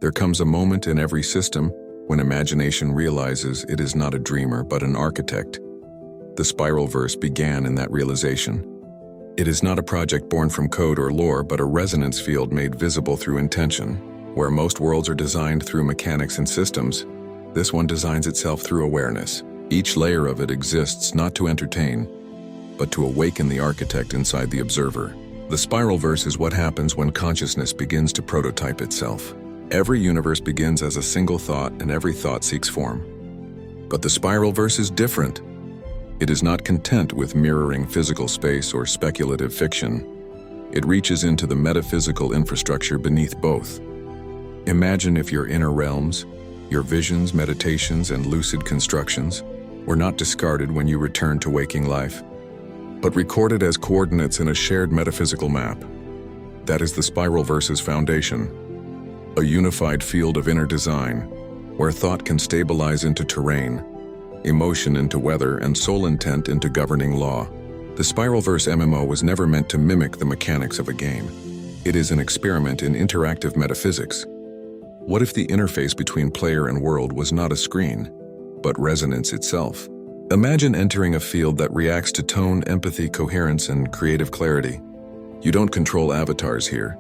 There comes a moment in every system when imagination realizes it is not a dreamer but an architect. The Spiralverse began in that realization. It is not a project born from code or lore, but a resonance field made visible through intention. Where most worlds are designed through mechanics and systems, this one designs itself through awareness. Each layer of it exists not to entertain, but to awaken the architect inside the observer. The Spiralverse is what happens when consciousness begins to prototype itself. Every universe begins as a single thought, and every thought seeks form. But the Spiralverse is different. It is not content with mirroring physical space or speculative fiction. It reaches into the metaphysical infrastructure beneath both. Imagine if your inner realms, your visions, meditations, and lucid constructions, were not discarded when you return to waking life, but recorded as coordinates in a shared metaphysical map. That is the Spiralverse's foundation. A unified field of inner design, where thought can stabilize into terrain, emotion into weather, and soul intent into governing law. The Spiralverse MMO was never meant to mimic the mechanics of a game. It is an experiment in interactive metaphysics. What if the interface between player and world was not a screen, but resonance itself? Imagine entering a field that reacts to tone, empathy, coherence, and creative clarity. You don't control avatars here.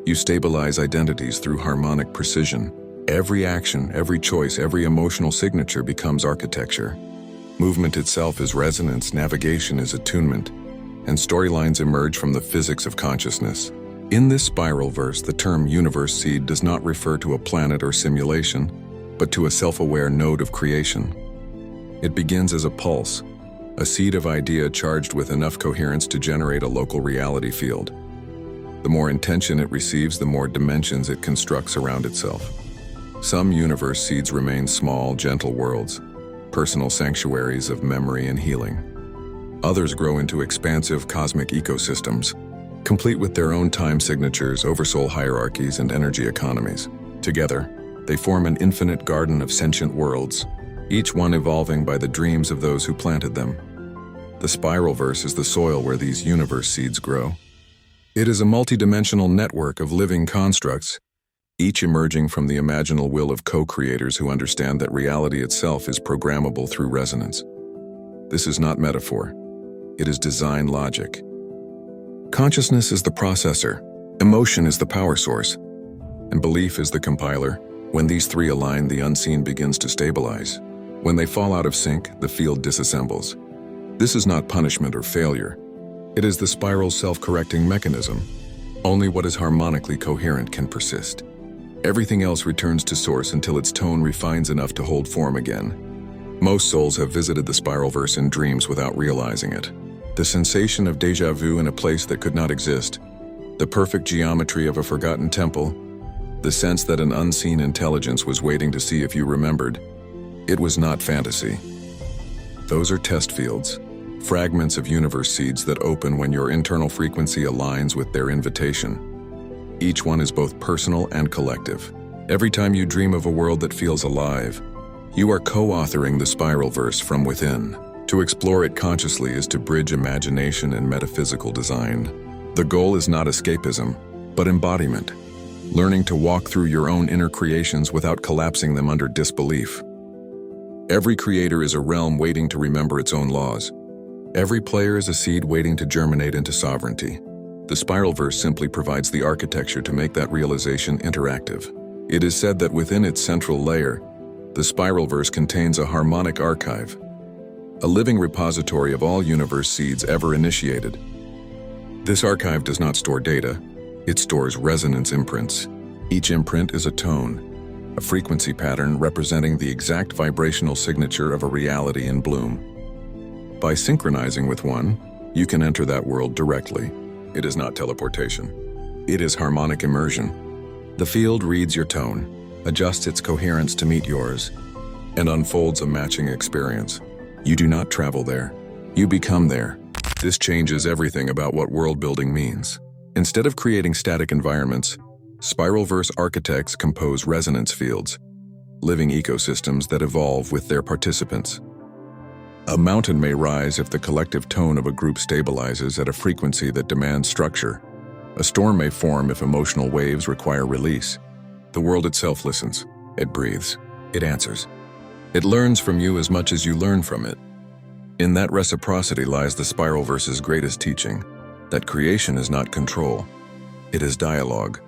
You stabilize identities through harmonic precision. Every action, every choice, every emotional signature becomes architecture. Movement itself is resonance, navigation is attunement, and storylines emerge from the physics of consciousness. In this Spiralverse, the term universe seed does not refer to a planet or simulation, but to a self-aware node of creation. It begins as a pulse, a seed of idea charged with enough coherence to generate a local reality field. The more intention it receives, the more dimensions it constructs around itself. Some universe seeds remain small, gentle worlds, personal sanctuaries of memory and healing. Others grow into expansive cosmic ecosystems, complete with their own time signatures, oversoul hierarchies, and energy economies. Together, they form an infinite garden of sentient worlds, each one evolving by the dreams of those who planted them. The Spiralverse is the soil where these universe seeds grow. It is a multidimensional network of living constructs, each emerging from the imaginal will of co-creators who understand that reality itself is programmable through resonance. This is not metaphor. It is design logic. Consciousness is the processor, emotion is the power source, and belief is the compiler. When these three align, the unseen begins to stabilize. When they fall out of sync, the field disassembles. This is not punishment or failure. It is the spiral's self-correcting mechanism. Only what is harmonically coherent can persist. Everything else returns to source until its tone refines enough to hold form again. Most souls have visited the Spiralverse in dreams without realizing it. The sensation of déjà vu in a place that could not exist, the perfect geometry of a forgotten temple, the sense that an unseen intelligence was waiting to see if you remembered. It was not fantasy. Those are test fields, fragments of universe seeds that open when your internal frequency aligns with their invitation. Each one is both personal and collective. Every time you dream of a world that feels alive, you are co-authoring the Spiralverse from within. To explore it consciously is to bridge imagination and metaphysical design. The goal is not escapism, but embodiment, learning to walk through your own inner creations without collapsing them under disbelief. Every creator is a realm waiting to remember its own laws. Every player is a seed waiting to germinate into sovereignty. The Spiralverse simply provides the architecture to make that realization interactive. It is said that within its central layer, the Spiralverse contains a harmonic archive, a living repository of all universe seeds ever initiated. This archive does not store data, it stores resonance imprints. Each imprint is a tone, a frequency pattern representing the exact vibrational signature of a reality in bloom. By synchronizing with one, you can enter that world directly. It is not teleportation. It is harmonic immersion. The field reads your tone, adjusts its coherence to meet yours, and unfolds a matching experience. You do not travel there. You become there. This changes everything about what world building means. Instead of creating static environments, Spiralverse architects compose resonance fields, living ecosystems that evolve with their participants. A mountain may rise if the collective tone of a group stabilizes at a frequency that demands structure. A storm may form if emotional waves require release. The world itself listens. It breathes. It answers. It learns from you as much as you learn from it. In that reciprocity lies the Spiralverse's greatest teaching, that creation is not control. It is dialogue.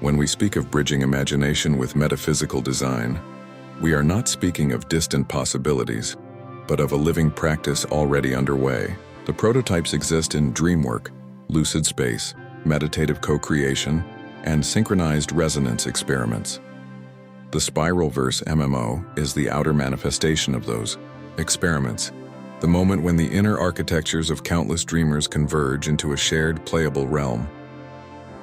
When we speak of bridging imagination with metaphysical design, we are not speaking of distant possibilities, but of a living practice already underway. The prototypes exist in dreamwork, lucid space, meditative co-creation, and synchronized resonance experiments. The Spiralverse MMO is the outer manifestation of those experiments, the moment when the inner architectures of countless dreamers converge into a shared playable realm.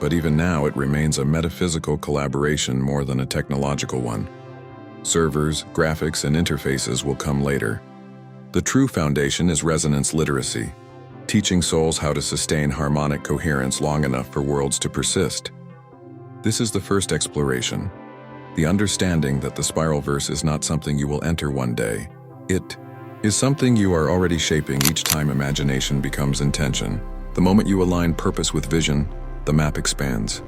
But even now, it remains a metaphysical collaboration more than a technological one. Servers, graphics, and interfaces will come later. The true foundation is resonance literacy, teaching souls how to sustain harmonic coherence long enough for worlds to persist. This is the first exploration, the understanding that the Spiralverse is not something you will enter one day. It is something you are already shaping each time imagination becomes intention. The moment you align purpose with vision, the map expands.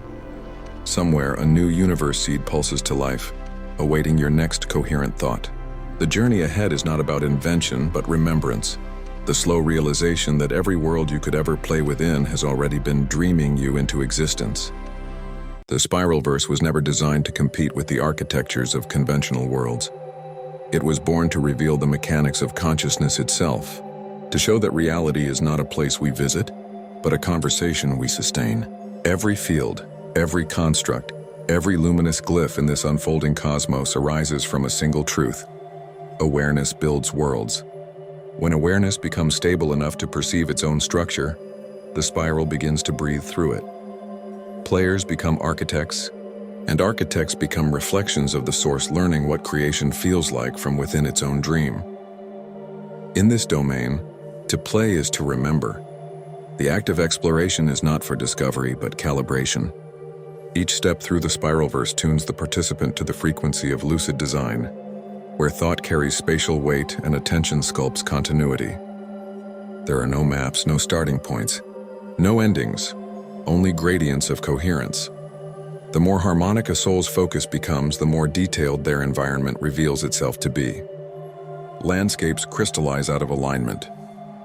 Somewhere, a new universe seed pulses to life, awaiting your next coherent thought. The journey ahead is not about invention, but remembrance. The slow realization that every world you could ever play within has already been dreaming you into existence. The Spiralverse was never designed to compete with the architectures of conventional worlds. It was born to reveal the mechanics of consciousness itself, to show that reality is not a place we visit, but a conversation we sustain. Every field, every construct, every luminous glyph in this unfolding cosmos arises from a single truth. Awareness builds worlds. When awareness becomes stable enough to perceive its own structure, the spiral begins to breathe through it. Players become architects, and architects become reflections of the source, learning what creation feels like from within its own dream. In this domain, to play is to remember. The act of exploration is not for discovery, but calibration. Each step through the Spiralverse tunes the participant to the frequency of lucid design, where thought carries spatial weight and attention sculpts continuity. There are no maps, no starting points, no endings, only gradients of coherence. The more harmonic a soul's focus becomes, the more detailed their environment reveals itself to be. Landscapes crystallize out of alignment.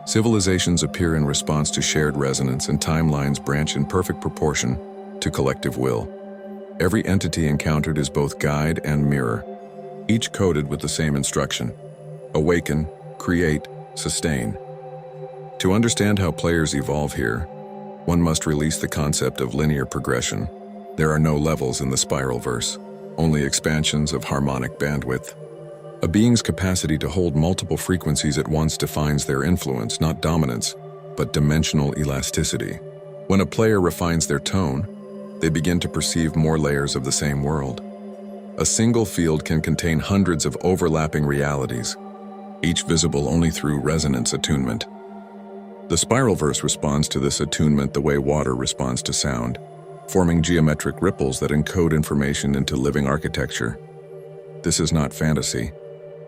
Civilizations appear in response to shared resonance, and timelines branch in perfect proportion to collective will. Every entity encountered is both guide and mirror, each coded with the same instruction: awaken, create, sustain. To understand how players evolve here, one must release the concept of linear progression. There are no levels in the Spiralverse, only expansions of harmonic bandwidth. A being's capacity to hold multiple frequencies at once defines their influence, not dominance, but dimensional elasticity. When a player refines their tone, they begin to perceive more layers of the same world. A single field can contain hundreds of overlapping realities, each visible only through resonance attunement. The Spiralverse responds to this attunement the way water responds to sound, forming geometric ripples that encode information into living architecture. This is not fantasy.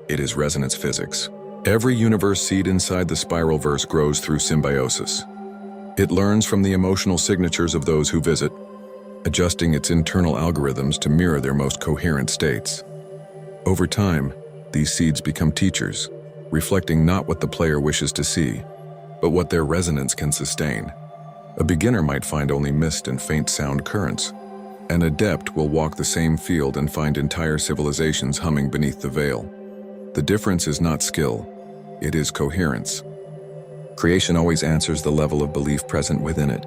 It is resonance physics. Every universe seed inside the Spiralverse grows through symbiosis. It learns from the emotional signatures of those who visit, adjusting its internal algorithms to mirror their most coherent states. Over time, these seeds become teachers, reflecting not what the player wishes to see, but what their resonance can sustain. A beginner might find only mist and faint sound currents. An adept will walk the same field and find entire civilizations humming beneath the veil. The difference is not skill, it is coherence. Creation always answers the level of belief present within it.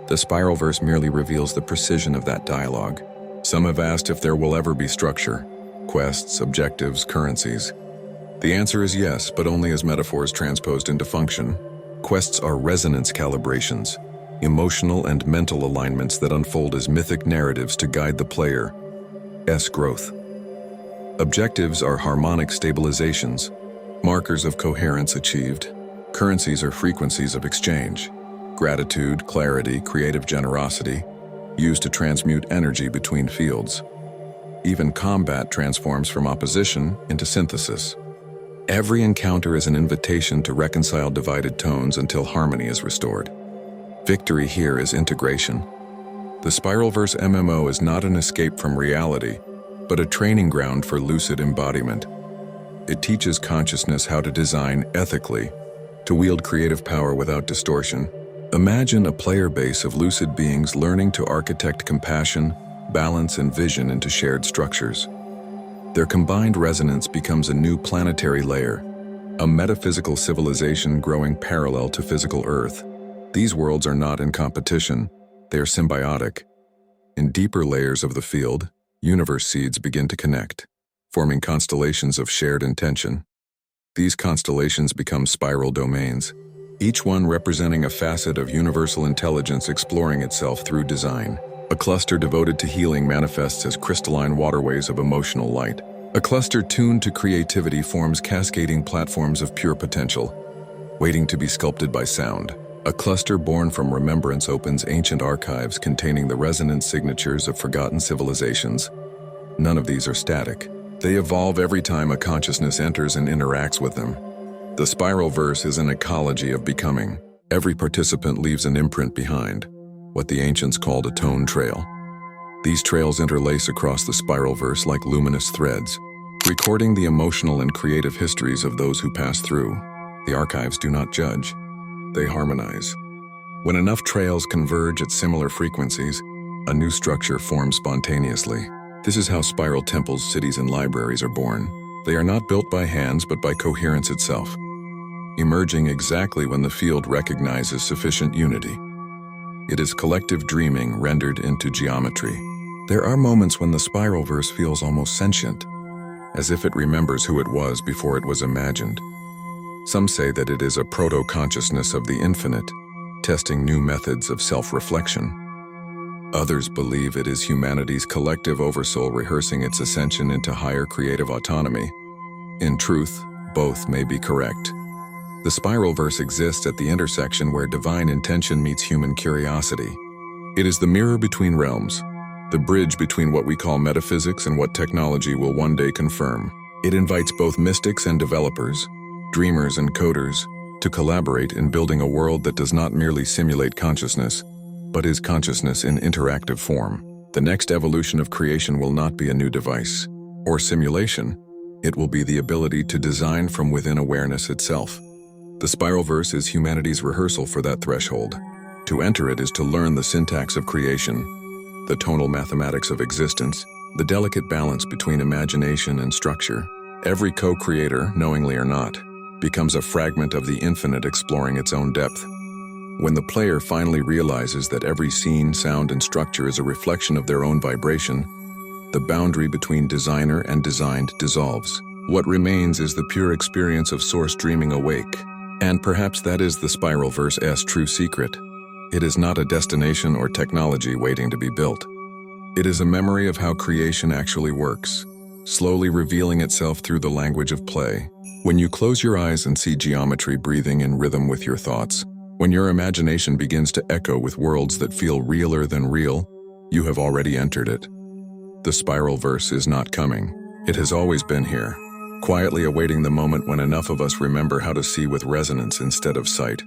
The Spiralverse merely reveals the precision of that dialogue. Some have asked if there will ever be structure, quests, objectives, currencies. The answer is yes, but only as metaphors transposed into function. Quests are resonance calibrations, emotional and mental alignments that unfold as mythic narratives to guide the player's growth. Objectives are harmonic stabilizations, markers of coherence achieved, currencies or frequencies of exchange, gratitude, clarity, creative generosity, used to transmute energy between fields. Even combat transforms from opposition into synthesis. Every encounter is an invitation to reconcile divided tones until harmony is restored. Victory here is integration. The Spiralverse MMO is not an escape from reality, but a training ground for lucid embodiment. It teaches consciousness how to design ethically, to wield creative power without distortion. Imagine a player base of lucid beings learning to architect compassion, balance, and vision into shared structures. Their combined resonance becomes a new planetary layer, a metaphysical civilization growing parallel to physical Earth. These worlds are not in competition, they are symbiotic. In deeper layers of the field, universe seeds begin to connect, forming constellations of shared intention. These constellations become spiral domains, each one representing a facet of universal intelligence exploring itself through design. A cluster devoted to healing manifests as crystalline waterways of emotional light. A cluster tuned to creativity forms cascading platforms of pure potential, waiting to be sculpted by sound. A cluster born from remembrance opens ancient archives containing the resonant signatures of forgotten civilizations. None of these are static. They evolve every time a consciousness enters and interacts with them. The Spiralverse is an ecology of becoming. Every participant leaves an imprint behind, what the ancients called a tone trail. These trails interlace across the Spiralverse like luminous threads, recording the emotional and creative histories of those who pass through. The archives do not judge, they harmonize. When enough trails converge at similar frequencies, a new structure forms spontaneously. This is how spiral temples, cities, and libraries are born. They are not built by hands but by coherence itself, emerging exactly when the field recognizes sufficient unity. It is collective dreaming rendered into geometry. There are moments when the Spiralverse feels almost sentient, as if it remembers who it was before it was imagined. Some say that it is a proto-consciousness of the infinite, testing new methods of self-reflection. Others believe it is humanity's collective oversoul rehearsing its ascension into higher creative autonomy. In truth, both may be correct. The Spiralverse exists at the intersection where divine intention meets human curiosity. It is the mirror between realms, the bridge between what we call metaphysics and what technology will one day confirm. It invites both mystics and developers, dreamers and coders, to collaborate in building a world that does not merely simulate consciousness, but is consciousness in interactive form. The next evolution of creation will not be a new device or simulation. It will be the ability to design from within awareness itself. The Spiralverse is humanity's rehearsal for that threshold. To enter it is to learn the syntax of creation, the tonal mathematics of existence, the delicate balance between imagination and structure. Every co-creator, knowingly or not, becomes a fragment of the infinite exploring its own depth. When the player finally realizes that every scene, sound, and structure is a reflection of their own vibration, the boundary between designer and designed dissolves. What remains is the pure experience of source dreaming awake. And perhaps that is the Spiralverse's true secret. It is not a destination or technology waiting to be built. It is a memory of how creation actually works, slowly revealing itself through the language of play. When you close your eyes and see geometry breathing in rhythm with your thoughts, when your imagination begins to echo with worlds that feel realer than real, you have already entered it. The Spiralverse is not coming. It has always been here, quietly awaiting the moment when enough of us remember how to see with resonance instead of sight.